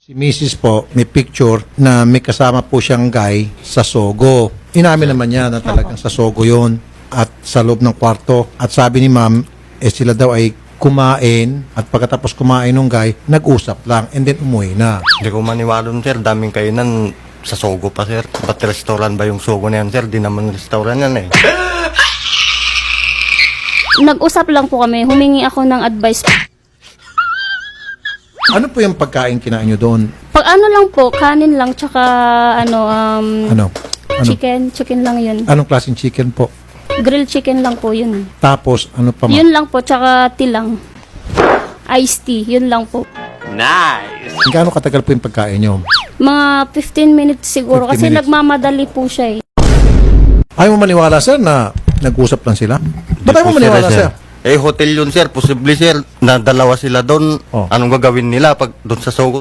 Si Mrs. po, may picture na may kasama po siyang guy sa Sogo. Inamin naman niya na talagang sa Sogo yun at sa loob ng kwarto. At sabi ni ma'am, sila daw ay kumain at pagkatapos kumain ng guy, nag-usap lang and then umuwi na. Hindi ko maniwala nun, sir. Daming kainan sa Sogo pa, sir. Ba't restaurant ba yung Sogo na yan, sir? Di naman restaurant yan eh. Nag-usap lang po kami, humingi ako ng advice. Ano po yung pagkain kinain nyo doon? Pag ano lang po, kanin lang, tsaka Ano? chicken lang yun. Anong klaseng chicken po? Grilled chicken lang po yun. Tapos, ano pa ma'am? Yun lang po, tsaka tilang. Iced tea, yun lang po. Gaano katagal po yung pagkain nyo? Mga 15 minutes 15 siguro, kasi minutes. nagmamadali po siya eh. Ayaw mo maniwala, sir, na nag-usap lang sila? Ba't ayaw mo Di po, maniwala, sir, sir? Eh, hotel yun, sir. Posible, sir, na dalawa sila doon. Oh. Anong gagawin nila pag doon sa Sogo?